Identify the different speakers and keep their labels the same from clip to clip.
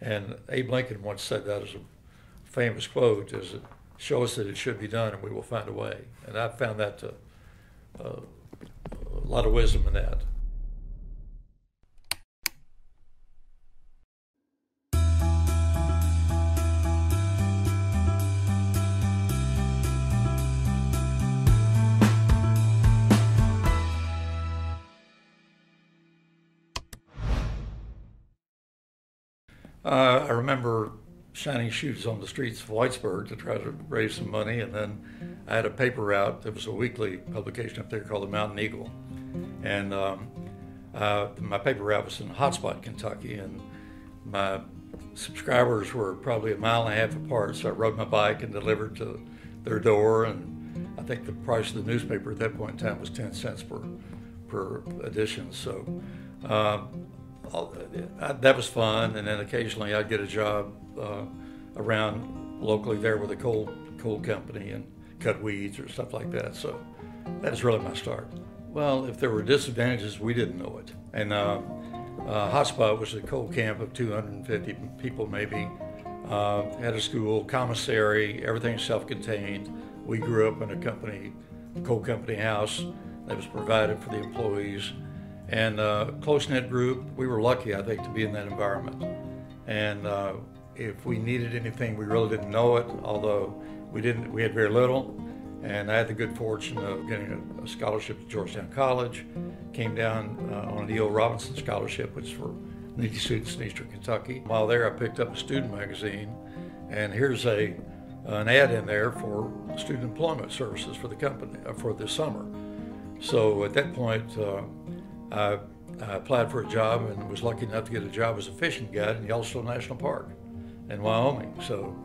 Speaker 1: And Abe Lincoln once said that as a famous quote, is it show us that it should be done and we will find a way. And I've found that a lot of wisdom in that. I remember shining shoes on the streets of Whitesburg to try to raise some money, and then I had a paper route. There was a weekly publication up there called the Mountain Eagle, and my paper route was in Hotspot, Kentucky, and my subscribers were probably a mile and a half apart, so I rode my bike and delivered to their door, and I think the price of the newspaper at that point in time was 10 cents per edition. So that was fun, and then occasionally I'd get a job around locally there with a coal company and cut weeds or stuff like that. So that was really my start. Well, if there were disadvantages, we didn't know it. And Hotspot was a coal camp of 250 people maybe. Had a school, commissary, everything self-contained. We grew up in a coal company house that was provided for the employees. And close-knit group. We were lucky, I think, to be in that environment. And if we needed anything, we really didn't know it, although we had very little. And I had the good fortune of getting a scholarship to Georgetown College. Came down on an E.O. Robinson scholarship, which is for needy students in Eastern Kentucky. While there, I picked up a student magazine, and here's an ad in there for student employment services for the company for this summer. So at that point, I applied for a job and was lucky enough to get a job as a fishing guide in Yellowstone National Park in Wyoming. So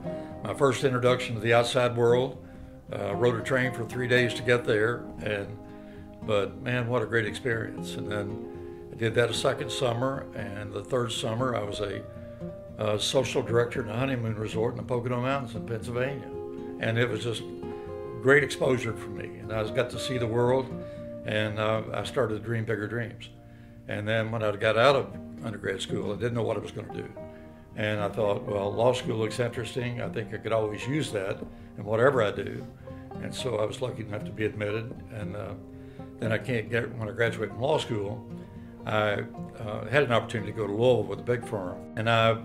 Speaker 1: my first introduction to the outside world, rode a train for 3 days to get there, but man, what a great experience. And then I did that a second summer, and the third summer I was a social director in a honeymoon resort in the Pocono Mountains in Pennsylvania. And it was just great exposure for me, and I got to see the world. And I started to dream bigger dreams. And then when I got out of undergrad school, I didn't know what I was going to do. And I thought, well, law school looks interesting. I think I could always use that in whatever I do. And so I was lucky enough to be admitted. And then when I graduated from law school, I had an opportunity to go to Louisville with a big firm. And I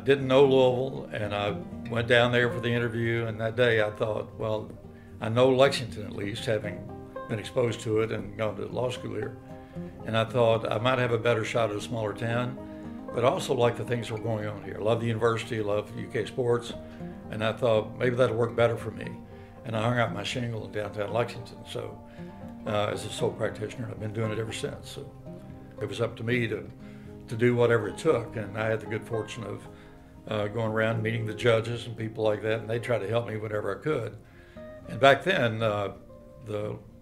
Speaker 1: didn't know Louisville, and I went down there for the interview. And that day I thought, well, I know Lexington at least, having been exposed to it and gone to law school here. And I thought I might have a better shot at a smaller town, but I also like the things that were going on here. I love the university, I love UK sports, and I thought maybe that'll work better for me. And I hung out my shingle in downtown Lexington. So as a sole practitioner, I've been doing it ever since. So it was up to me to do whatever it took, and I had the good fortune of going around meeting the judges and people like that, and they tried to help me whenever I could. And back then,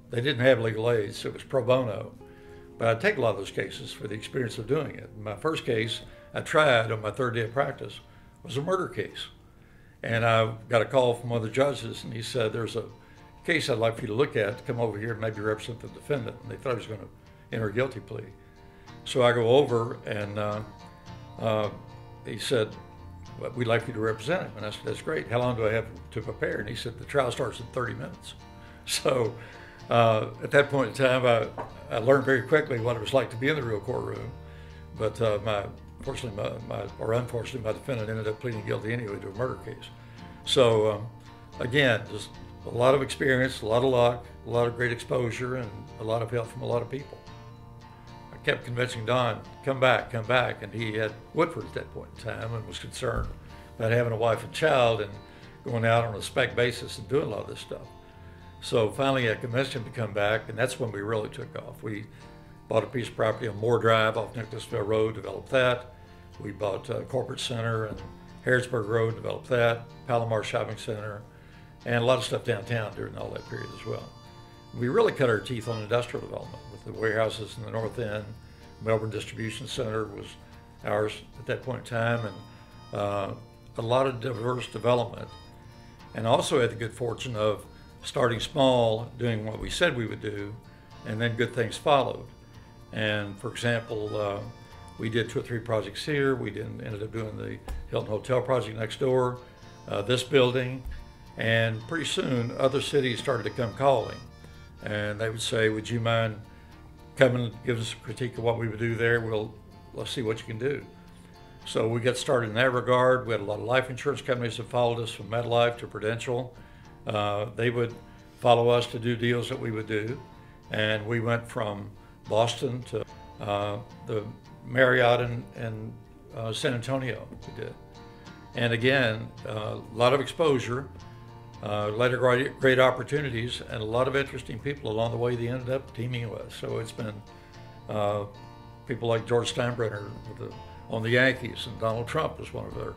Speaker 1: they didn't have legal aid, so it was pro bono. But I'd take a lot of those cases for the experience of doing it. My first case I tried on my third day of practice was a murder case. And I got a call from one of the judges, and he said, there's a case I'd like for you to look at, to come over here and maybe represent the defendant. And they thought I was going to enter a guilty plea. So I go over, and he said, well, we'd like you to represent him. And I said, that's great. How long do I have to prepare? And he said, the trial starts in 30 minutes. So at that point in time, I learned very quickly what it was like to be in the real courtroom. But unfortunately, my defendant ended up pleading guilty anyway to a murder case. So again, just a lot of experience, a lot of luck, a lot of great exposure, and a lot of help from a lot of people. I kept convincing Don, come back, and he had Woodford at that point in time and was concerned about having a wife and child and going out on a spec basis and doing a lot of this stuff. So finally I convinced him to come back, and that's when we really took off. We bought a piece of property on Moore Drive off Nicholasville Road, developed that. We bought Corporate Center and Harrodsburg Road, developed that, Palomar Shopping Center, and a lot of stuff downtown during all that period as well. We really cut our teeth on industrial development with the warehouses in the North End. Melbourne Distribution Center was ours at that point in time, and a lot of diverse development. And also had the good fortune of starting small, doing what we said we would do, and then good things followed. And for example, We did 2 or 3 projects here. We ended up doing the Hilton Hotel project next door, this building, and pretty soon other cities started to come calling, and they would say, "Would you mind coming and give us a critique of what we would do there? Let's see what you can do." So we got started in that regard. We had a lot of life insurance companies that followed us, from MetLife to Prudential. They would follow us to do deals that we would do, and we went from Boston to the Marriott in San Antonio. We did, and again, a lot of exposure, a lot of great opportunities, and a lot of interesting people along the way they ended up teaming with. So it's been people like George Steinbrenner on the Yankees, and Donald Trump was one of their,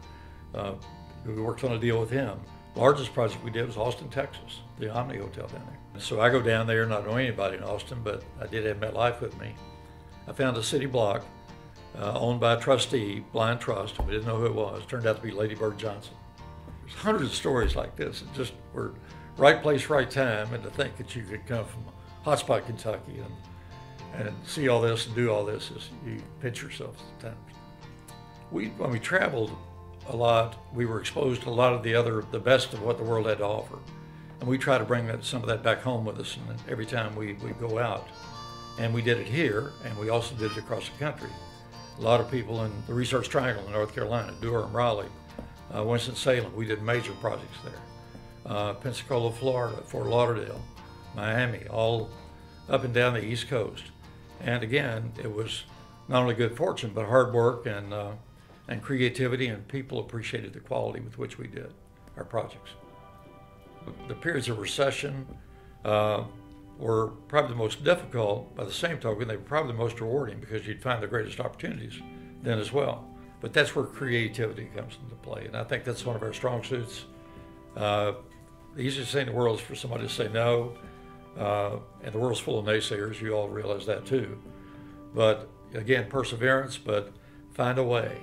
Speaker 1: we worked on a deal with him. Largest project we did was Austin, Texas, the Omni Hotel down there. So I go down there, not knowing anybody in Austin, but I did have MetLife with me. I found a city block owned by a trustee, blind trust. We didn't know who it was. It turned out to be Lady Bird Johnson. There's hundreds of stories like this. It just were right place, right time, and to think that you could come from hotspot Kentucky and see all this and do all this, is you pinch yourself sometimes. When we traveled a lot, we were exposed to a lot of the best of what the world had to offer. And we try to bring some of that back home with us, and every time we go out. And we did it here, and we also did it across the country. A lot of people in the Research Triangle in North Carolina, Durham, Raleigh, Winston-Salem, we did major projects there. Pensacola, Florida, Fort Lauderdale, Miami, all up and down the East Coast. And again, it was not only good fortune, but hard work and creativity, and people appreciated the quality with which we did our projects. The periods of recession were probably the most difficult. By the same token, they were probably the most rewarding, because you'd find the greatest opportunities then as well. But that's where creativity comes into play, and I think that's one of our strong suits. The easiest thing in the world is for somebody to say no, and the world's full of naysayers. You all realize that too. But again, perseverance, but find a way.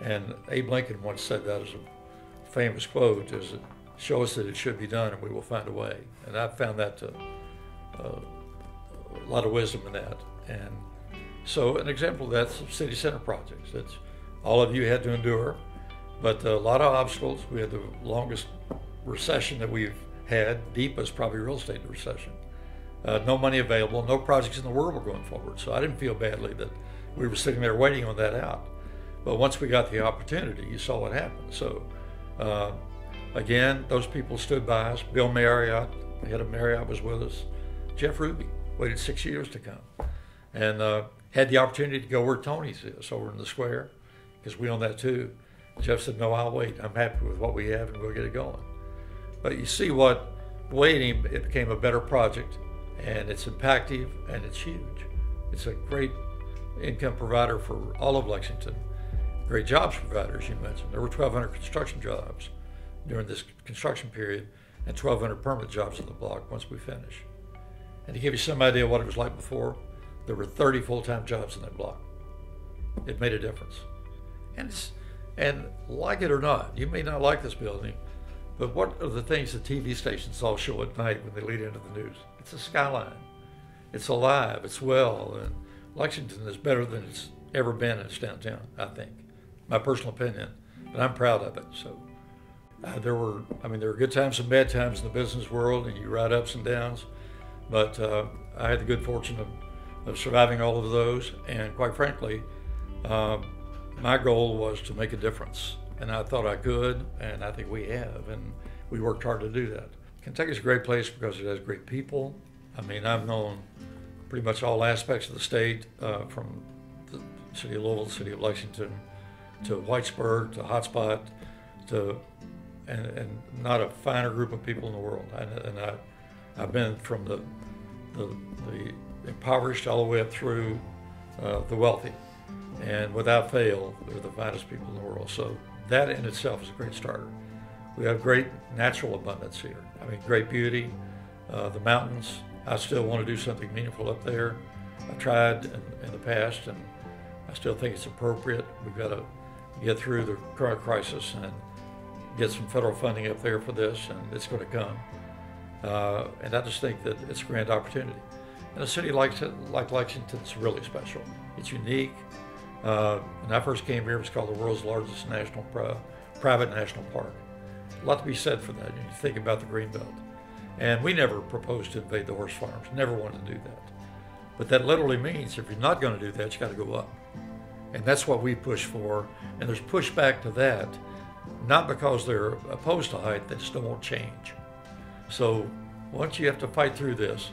Speaker 1: And Abe Lincoln once said that as a famous quote, is show us that it should be done and we will find a way. And I've found that a lot of wisdom in that. And so an example of that's city center projects. That's all of you had to endure, but a lot of obstacles. We had the longest recession that we've had, deepest probably real estate recession. No money available, no projects in the world were going forward. So I didn't feel badly that we were sitting there waiting on that out. But once we got the opportunity, you saw what happened. So again, those people stood by us. Bill Marriott, the head of Marriott, was with us. Jeff Ruby waited 6 years to come, and had the opportunity to go where Tony's is, over in the square, because we own that too. Jeff said, "No, I'll wait. I'm happy with what we have, and we'll get it going." But you see what, waiting, it became a better project, and it's impactful, and it's huge. It's a great income provider for all of Lexington. Great jobs provider, as you mentioned. There were 1,200 construction jobs during this construction period, and 1,200 permanent jobs on the block once we finish. And to give you some idea of what it was like before, there were 30 full-time jobs in that block. It made a difference. And like it or not, you may not like this building, but what are the things that TV stations all show at night when they lead into the news? It's a skyline. It's alive. It's well. And Lexington is better than it's ever been in its downtown, I think. My personal opinion, but I'm proud of it. So there were good times and bad times in the business world, and you ride ups and downs. But I had the good fortune of surviving all of those, and quite frankly, my goal was to make a difference, and I thought I could, and I think we have, and we worked hard to do that. Kentucky's a great place because it has great people. I mean, I've known pretty much all aspects of the state, from the city of Louisville, the city of Lexington, to Whitesburg, to Hotspot, and not a finer group of people in the world. I've been from the impoverished all the way up through the wealthy, and without fail, they're the finest people in the world. So that in itself is a great starter. We have great natural abundance here. I mean, great beauty, the mountains. I still want to do something meaningful up there. I tried in the past, and I still think it's appropriate. We've got to get through the current crisis and get some federal funding up there for this, and it's going to come. And I just think that it's a grand opportunity. And a city like Lexington is really special. It's unique. When I first came here, it was called the world's largest private national park. A lot to be said for that. You think about the Greenbelt. And we never proposed to invade the horse farms, never wanted to do that. But that literally means if you're not going to do that, you got to go up. And that's what we push for. And there's pushback to that, not because they're opposed to height, they just don't want change. So once you have to fight through this,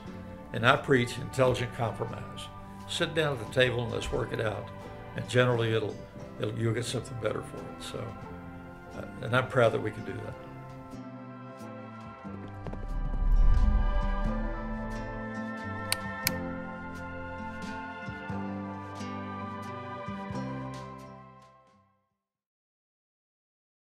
Speaker 1: and I preach intelligent compromise. Sit down at the table and let's work it out. And generally you'll get something better for it. So, and I'm proud that we can do that.